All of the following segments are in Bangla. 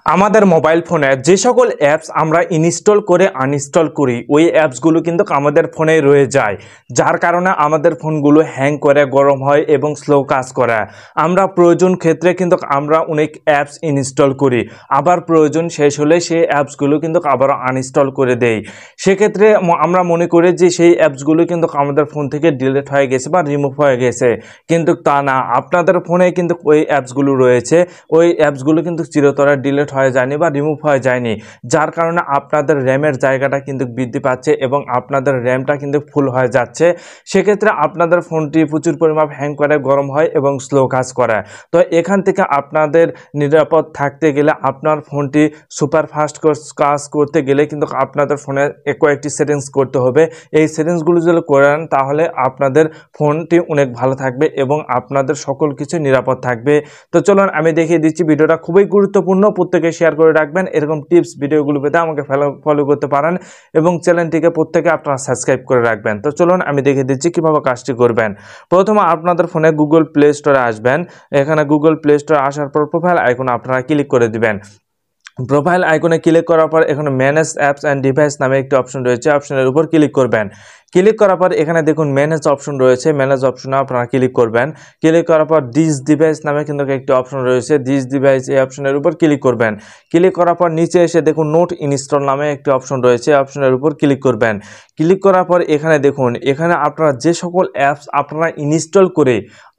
আমাদের মোবাইল ফোনে যে সকল অ্যাপস আমরা ইনস্টল করে আনইনস্টল করি ওই অ্যাপসগুলো কিন্তু আমাদের ফোনে রয়ে যায়, যার কারণে আমাদের ফোনগুলো হ্যাং করে, গরম হয় এবং স্লো কাজ করে। আমরা প্রয়োজন ক্ষেত্রে কিন্তু আমরা অনেক অ্যাপস ইনস্টল করি, আবার প্রয়োজন শেষ হলে সেই অ্যাপসগুলো কিন্তু আবার আনইনস্টল করে দেই। সেক্ষেত্রে আমরা মনে করি যে সেই অ্যাপসগুলো কিন্তু আমাদের ফোন থেকে ডিলিট হয়ে গেছে বা রিমুভ হয়ে গেছে, কিন্তু তা না। আপনাদের ফোনে কিন্তু ওই অ্যাপসগুলো রয়েছে, ওই অ্যাপসগুলো কিন্তু চিরতরে ডিলিট হয়ে যায়নি বা রিমুভ হয়ে যায়নি, যার কারণে আপনাদের র্যামের জায়গাটা কিন্তু বৃদ্ধি পাচ্ছে এবং আপনাদের র্যামটা কিন্তু ফুল হয়ে যাচ্ছে। সেক্ষেত্রে আপনাদের ফোনটি প্রচুর পরিমাণ হ্যাং করে, গরম হয় এবং স্লো কাজ করে। তো এখান থেকে আপনাদের নিরাপদ থাকতে গেলে আপনার ফোনটি সুপার ফাস্ট কাজ করতে গেলে কিন্তু আপনাদের ফোনে কয়েকটি সেটিংস করতে হবে। এই সেটিংসগুলো যদি করেন তাহলে আপনাদের ফোনটি অনেক ভালো থাকবে এবং আপনাদের সকল কিছু নিরাপদ থাকবে। তো চলুন আমি দেখিয়ে দিচ্ছি, ভিডিওটা খুবই গুরুত্বপূর্ণ, প্রত্যেকে শেয়ার করে রাখবেন। এরকম টিপস ভিডিওগুলো পেতে আমাকে ফলো করতে পারেন এবং চ্যানেলটিকে প্রত্যেকে আপনারা সাবস্ক্রাইব করে রাখবেন। তো চলুন আমি দেখিয়ে দিচ্ছি কিভাবে কাজটি করবেন। প্রথমে আপনাদের ফোনে গুগল প্লে স্টোরে আসবেন। এখানে গুগল প্লে স্টোরে আসার পর প্রোফাইল আইকনে আপনারা ক্লিক করে দিবেন। প্রোফাইল আইকনে ক্লিক করার পর এখানে ম্যানেজ অ্যাপস অ্যান্ড ডিভাইস নামে একটি অপশন রয়েছে, অপশনের উপর ক্লিক করবেন। ক্লিক করার পর এখানে দেখুন ম্যানেজ অপশন রয়েছে, ম্যানেজ অপশনে আপনারা ক্লিক করবেন। ক্লিক করার পর ডিস ডিভাইস নামে কিন্তু একটি অপশন রয়েছে, ডিস ডিভাইস এই অপশনের উপর ক্লিক করবেন। ক্লিক করার পর নিচে এসে দেখুন নোট ইনস্টল নামে একটি অপশন রয়েছে, অপশনের উপর ক্লিক করবেন। ক্লিক করার পর এখানে দেখুন, এখানে আপনারা যে সকল অ্যাপস আপনারা ইনস্টল করে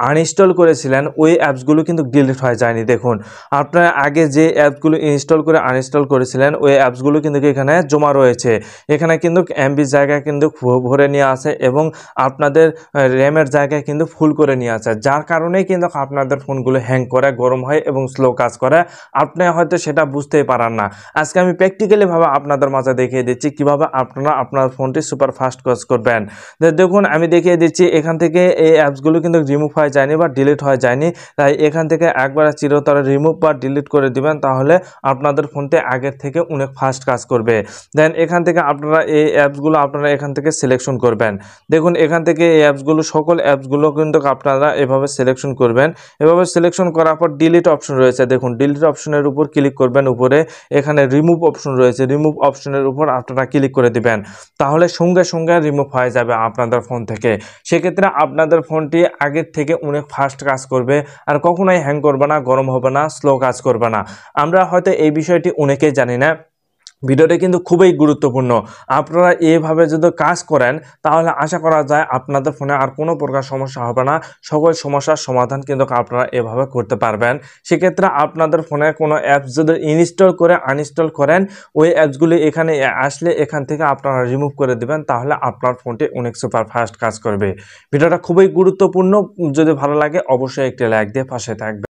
আনইনস্টল করেছিলেন ওই অ্যাপসগুলো কিন্তু ডিলিট হয়ে যায়নি। দেখুন আপনারা আগে যে অ্যাপসগুলো ইনস্টল করে আনইনস্টল করেছিলেন ওই অ্যাপসগুলো কিন্তু এখানে জমা রয়েছে। এখানে কিন্তু এমবি জায়গায় কিন্তু ভরে নিয়ে আসে এবং আপনাদের র্যামের জায়গায় কিন্তু ফুল করে নিয়ে আসে, যার কারণেই কিন্তু আপনাদের ফোনগুলো হ্যাং করে, গরম হয় এবং স্লো কাজ করে। আপনি হয়তো সেটা বুঝতেই পারেন না। আজকে আমি প্র্যাকটিক্যালিভাবে আপনাদের মাঝে দেখিয়ে দিচ্ছি কিভাবে আপনারা আপনার ফোনটি সুপার ফাস্ট কাজ করবেন। দেখুন আমি দেখিয়ে দিচ্ছি, এখান থেকে এই অ্যাপসগুলো কিন্তু রিমুভ হয়ে যায়নি বা ডিলিট হয়ে যায়নি, তাই এখান থেকে একবার চিরতরে রিমুভ বা ডিলিট করে দিবেন, তাহলে আপনাদের ফোনটি আগের থেকে অনেক ফাস্ট কাজ করবে। দেন এখান থেকে আপনারা এই অ্যাপসগুলো আপনারা এখান থেকে সিলেকশন করবেন। দেখুন এখান থেকে এই অ্যাপসগুলো, সকল অ্যাপসগুলো কিন্তু আপনারা এভাবে সিলেকশন করবেন। এভাবে সিলেকশন করার পর ডিলিট অপশন রয়েছে, দেখুন ডিলিট অপশনের উপর ক্লিক করবেন। উপরে এখানে রিমুভ অপশন রয়েছে, রিমুভ অপশনের উপর আপনারা ক্লিক করে দিবেন, তাহলে সঙ্গে সঙ্গে রিমুভ হয়ে যাবে আপনাদের ফোন থেকে। সেক্ষেত্রে আপনাদের ফোনটি আগের থেকে অনেক ফাস্ট কাজ করবে, আর কখনোই হ্যাং করবে না, গরম হবে না, স্লো কাজ করবে না। আমরা হয়তো এই বিষয়টি অনেকেই জানি না। ভিডিওটা কিন্তু খুবই গুরুত্বপূর্ণ। আপনারা এইভাবে যদি কাজ করেন তাহলে আশা করা যায় আপনাদের ফোনে আর কোনো প্রকার সমস্যা হবে না। সকল সমস্যার সমাধান কিন্তু আপনারা এভাবে করতে পারবেন। সেক্ষেত্রে আপনাদের ফোনে কোনো অ্যাপস যদি ইনস্টল করে আনইনস্টল করেন, ওই অ্যাপসগুলি এখানে আসলে এখান থেকে আপনারা রিমুভ করে দেবেন, তাহলে আপনার ফোনটি অনেক সুপার ফাস্ট কাজ করবে। ভিডিওটা খুবই গুরুত্বপূর্ণ। যদি ভালো লাগে অবশ্যই একটি লাইক দিয়ে পাশে থাকবেন।